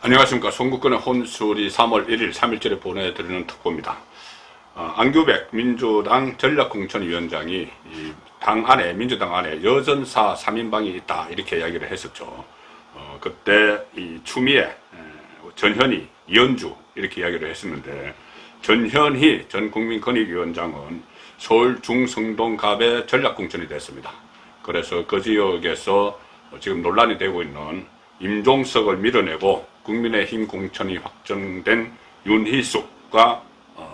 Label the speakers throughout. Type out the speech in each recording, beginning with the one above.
Speaker 1: 안녕하십니까. 송국근의 혼술이 3월 1일 3일절에 보내드리는 특보입니다. 안규백 민주당 전략공천위원장이 민주당 안에 여전사 3인방이 있다 이렇게 이야기를 했었죠. 그때 이 추미애, 전현희, 이현주 이렇게 이야기를 했었는데, 전현희 전 국민권익위원장은 서울 중성동갑의 전략공천이 됐습니다. 그래서 그 지역에서 지금 논란이 되고 있는 임종석을 밀어내고 국민의힘 공천이 확정된 윤희숙과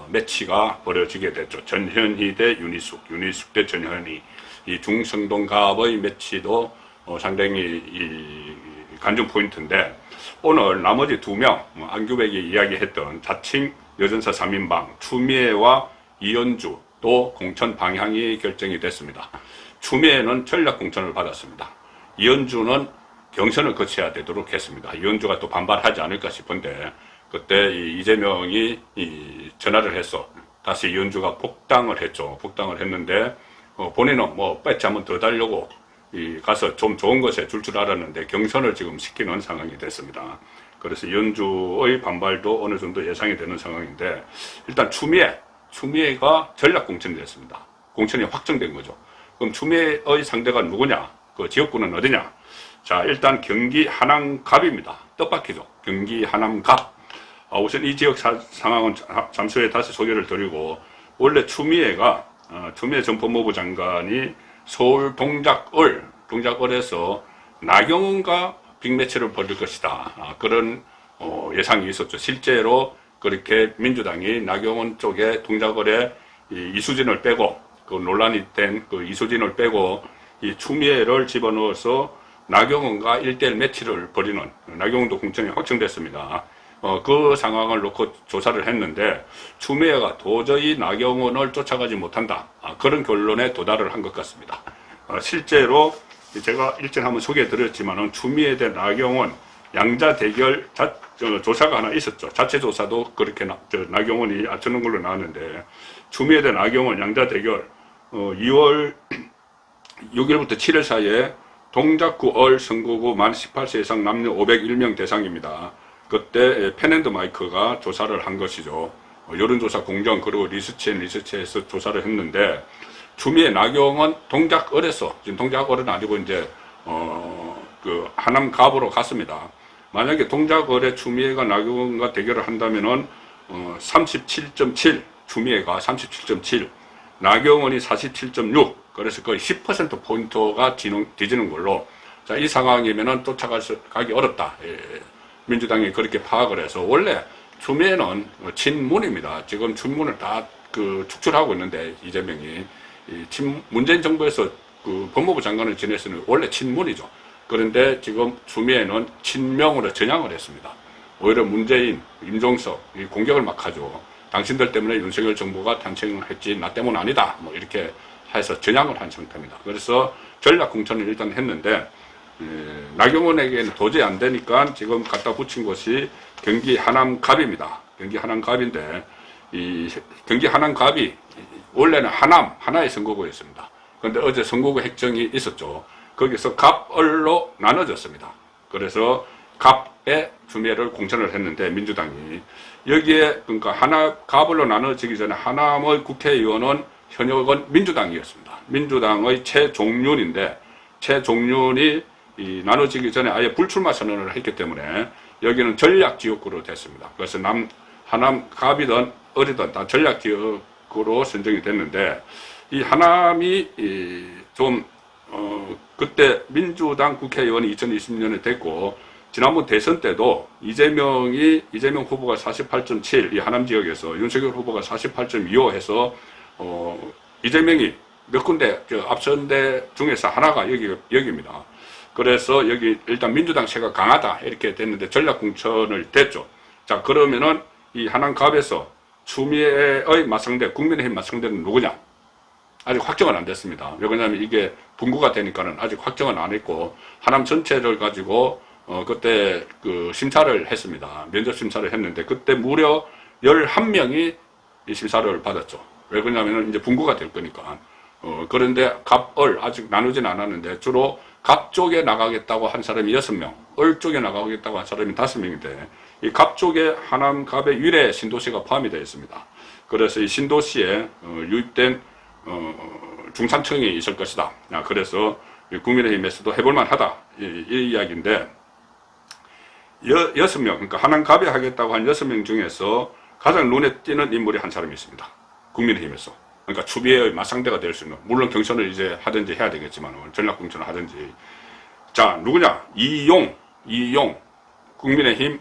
Speaker 1: 매치가 벌어지게 됐죠. 전현희 대 윤희숙, 윤희숙 대 전현희. 이 중성동갑의 매치도 상당히 관전 포인트인데, 오늘 나머지 두 명, 안규백이 이야기했던 자칭 여전사 3인방 추미애와 이현주도 공천 방향이 결정이 됐습니다. 추미애는 전략공천을 받았습니다. 이현주는 경선을 거쳐야 되도록 했습니다. 이현주가 또 반발하지 않을까 싶은데, 그때 이재명이 전화를 해서 다시 이현주가 복당을 했죠. 복당을 했는데 본인은 뭐 배치 한번 더 달려고 가서 좀 좋은 것에 줄 알았는데 경선을 지금 시키는 상황이 됐습니다. 그래서 이현주의 반발도 어느 정도 예상이 되는 상황인데, 일단 추미애가 전략 공천이 됐습니다. 공천이 확정된 거죠. 그럼 추미애의 상대가 누구냐? 그 지역구는 어디냐? 자, 일단 경기 하남갑입니다. 뜻밖이죠. 경기 하남갑. 우선 이 지역 상황은 잠시 후에 다시 소개를 드리고, 원래 추미애 전 법무부 장관이 서울 동작을에서 나경원과 빅매치를 벌일 것이다. 그런 예상이 있었죠. 실제로 그렇게 민주당이 나경원 쪽에 동작을에 이수진을 빼고, 그 논란이 된 그 이수진을 빼고 이 추미애를 집어넣어서 나경원과 1대1 매치를 벌이는, 나경원도 공천이 확정됐습니다. 그 상황을 놓고 조사를 했는데 추미애가 도저히 나경원을 쫓아가지 못한다. 그런 결론에 도달을 한 것 같습니다. 실제로 제가 일전 한번 소개해 드렸지만은 추미애 대 나경원 양자 대결 조사가 하나 있었죠. 자체 조사도 그렇게 나경원이 앞서는 걸로 나왔는데, 추미애 대 나경원 양자 대결 2월 6일부터 7일 사이에 동작구 선거구 만 18세 이상 남녀 501명 대상입니다. 그때 펜앤드마이크가 조사를 한 것이죠. 여론조사 공정 그리고 리서치에서 조사를 했는데, 추미애 나경원 동작을에서, 지금 동작을은 아니고 이제 그 하남갑으로 갔습니다. 만약에 동작을에 추미애가 나경원과 대결을 한다면은 37.7, 추미애가 37.7, 나경원이 47.6, 그래서 거의 10% 포인트가 뒤지는 걸로. 자, 이 상황이면은 쫓아가기 어렵다. 민주당이 그렇게 파악을 해서, 원래 추미애는 친문입니다. 지금 친문을 다 축출하고 있는데, 이재명이 문재인 정부에서 그 법무부 장관을 지냈으니 원래 친문이죠. 그런데 지금 추미애는 친명으로 전향을 했습니다. 오히려 문재인, 임종석 공격을 막 하죠. 당신들 때문에 윤석열 정부가 탄생을 했지 나 때문 아니다. 뭐 이렇게 해서 전향을 한 상태입니다. 그래서 전략 공천을 일단 했는데, 나경원에게는 도저히 안 되니까 지금 갖다 붙인 것이 경기 하남갑입니다. 경기 하남갑인데, 이 경기 하남갑이 원래는 하나의 선거구였습니다. 그런데 어제 선거구 획정이 있었죠. 거기서 갑을로 나눠졌습니다. 그래서 갑에 추미애를 공천을 했는데, 민주당이 여기에, 그러니까 갑을로 나눠지기 전에 하남의 국회의원은 현역은 민주당이었습니다. 민주당의 최종윤인데, 최종윤이 나눠지기 전에 아예 불출마 선언을 했기 때문에 여기는 전략지역구로 됐습니다. 그래서 하남갑이든 어디든 다 전략지역구로 선정이 됐는데, 이 하남이 그때 민주당 국회의원이 2020년에 됐고, 지난번 대선 때도 이재명 후보가 48.7, 이 하남 지역에서 윤석열 후보가 48.25 해서 이재명이 몇 군데 앞선 데 중에서 하나가 여기입니다. 그래서 여기 일단 민주당 세가 강하다 이렇게 됐는데 전략공천을 됐죠. 자, 그러면은 이 하남갑에서 추미애의 맞상대, 국민의힘 맞상대는 누구냐? 아직 확정은 안 됐습니다. 왜냐하면 이게 분구가 되니까는 아직 확정은 안 했고, 하남 전체를 가지고 그때 그 심사를 했습니다. 면접 심사를 했는데, 그때 무려 11명이 이 심사를 받았죠. 왜 그러냐면은 이제 분구가 될 거니까. 그런데 갑을 아직 나누진 않았는데, 주로 갑 쪽에 나가겠다고 한 사람이 6명, 쪽에 나가겠다고 한 사람이 5명인데 이 갑 쪽에 하남갑의 위례 신도시가 포함이 되어 있습니다. 그래서 이 신도시에 유입된 중산층이 있을 것이다. 그래서 국민의힘에서도 해볼만 하다 이 이야기인데 6명, 그러니까 하남갑에 하겠다고 한 6명 중에서 가장 눈에 띄는 인물이 한 사람이 있습니다. 국민의힘에서. 그러니까 추비의 맞상대가 될 수 있는, 물론 경선을 이제 하든지 해야 되겠지만 전략공천을 하든지. 자, 누구냐? 이용 국민의힘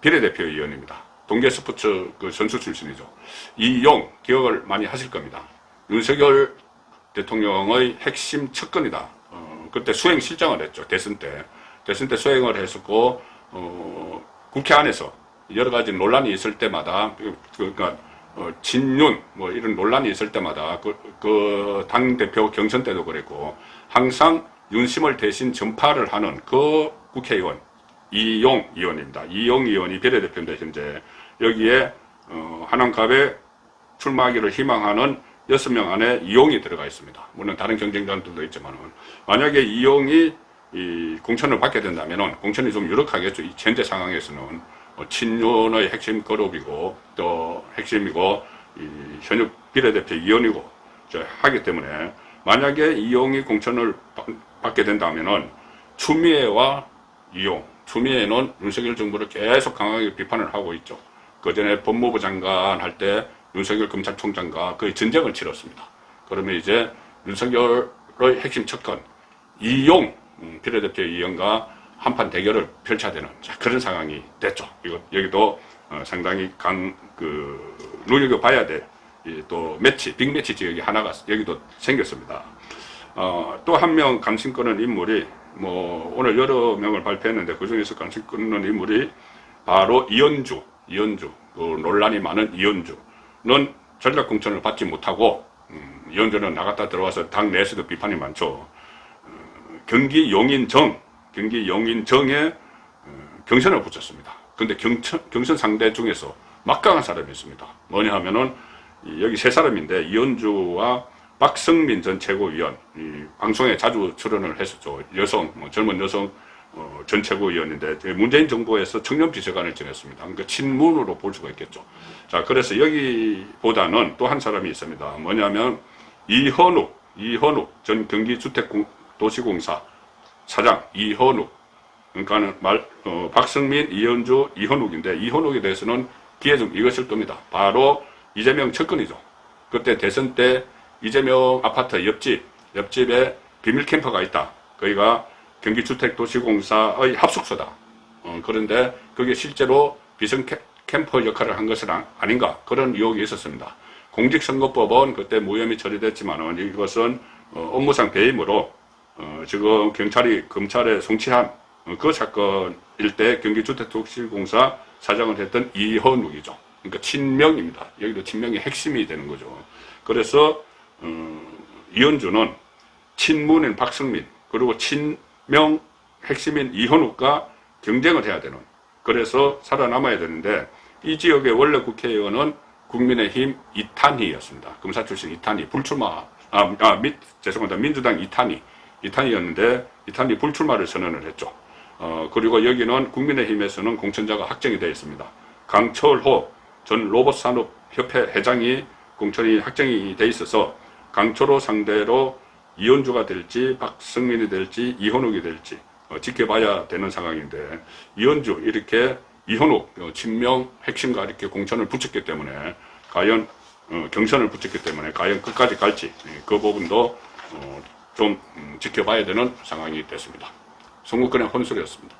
Speaker 1: 비례대표 의원입니다. 동계 스포츠 그 선수 출신이죠. 이용 기억을 많이 하실 겁니다. 윤석열 대통령의 핵심 측근이다. 그때 수행실장을 했죠. 대선 때 수행을 했었고 국회 안에서 여러 가지 논란이 있을 때마다 그러니까 친윤 뭐 이런 논란이 있을 때마다 그 당대표 경선 때도 그랬고 항상 윤심을 대신 전파를 하는 그 국회의원 이용 의원입니다. 이용 의원이 비례대표인데 현재 여기에 하남갑에 출마하기를 희망하는 6명 안에 이용이 들어가 있습니다. 물론 다른 경쟁자들도 있지만 만약에 이용이 이 공천을 받게 된다면 공천이 좀 유력하겠죠. 이 현재 상황에서는 친윤의 핵심 그룹이고 또 핵심이고 이 현역 비례대표 위원이고 하기 때문에 만약에 이용이 공천을 받게 된다면 추미애와 이용, 추미애는 윤석열 정부를 계속 강하게 비판을 하고 있죠. 그 전에 법무부 장관 할 때 윤석열 검찰총장과 거의 전쟁을 치렀습니다. 그러면 이제 윤석열의 핵심 측근 이용 비례대표 이용과 한판 대결을 펼쳐야 되는 그런 상황이 됐죠. 여기도 상당히 눈여겨봐야 될 또 빅매치 지역이 하나가 여기도 생겼습니다. 또 한 명 관심 끄는 인물이 뭐 오늘 여러 명을 발표했는데 그 중에서 관심 끄는 인물이 바로 이현주 그 논란이 많은 이현주는 전략공천을 받지 못하고 이현주는 나갔다 들어와서 당 내에서도 비판이 많죠. 경기 용인정에 경선을 붙였습니다. 근데 경선 상대 중에서 막강한 사람이 있습니다. 뭐냐 하면은 여기 3사람인데 이현주와 박성민 전 최고위원, 방송에 자주 출연을 했었죠. 젊은 여성 전 최고위원인데 문재인 정부에서 청년 비서관을 지냈습니다. 그러니까 친문으로 볼 수가 있겠죠. 자, 그래서 여기보다는 또 한 사람이 있습니다. 뭐냐면 이현욱 전 경기주택도시공사 사장 이현욱. 그러니까는 박성민, 이현주, 이현욱인데 이현욱에 대해서는 기회 좀 익으실 겁니다. 바로 이재명 측근이죠. 그때 대선 때 이재명 아파트 옆집에 비밀 캠퍼가 있다. 거기가 경기주택도시공사의 합숙소다. 그런데 그게 실제로 비선 캠퍼 역할을 한 것은 아닌가 그런 의혹이 있었습니다. 공직선거법은 그때 무혐의 처리됐지만 이것은 업무상 배임으로 지금 검찰에 송치한 그 사건일 때 경기주택도시공사 사장을 했던 이현욱이죠. 그러니까 친명입니다. 여기도 친명이 핵심이 되는 거죠. 그래서 이현주는 친문인 박성민 그리고 친명 핵심인 이현욱과 경쟁을 해야 되는, 그래서 살아남아야 되는데 이 지역의 원래 국회의원은 국민의힘 이탄희였습니다. 검사 출신 이탄희 민주당 이탄희였는데 이탄희 불출마를 선언을 했죠. 그리고 여기는 국민의힘에서는 공천자가 확정이 되어 있습니다. 강철호 전 로봇산업협회 회장이 공천이 확정이 돼 있어서 강철호 상대로 이현주가 될지 박성민이 될지 이현욱이 될지 지켜봐야 되는 상황인데, 이현주 이렇게 이현욱 친명 핵심과 이렇게 공천을 붙였기 때문에 과연 경선을 붙였기 때문에 과연 끝까지 갈지 그 부분도 좀 지켜봐야 되는 상황이 됐습니다. 송국근의 혼술이었습니다.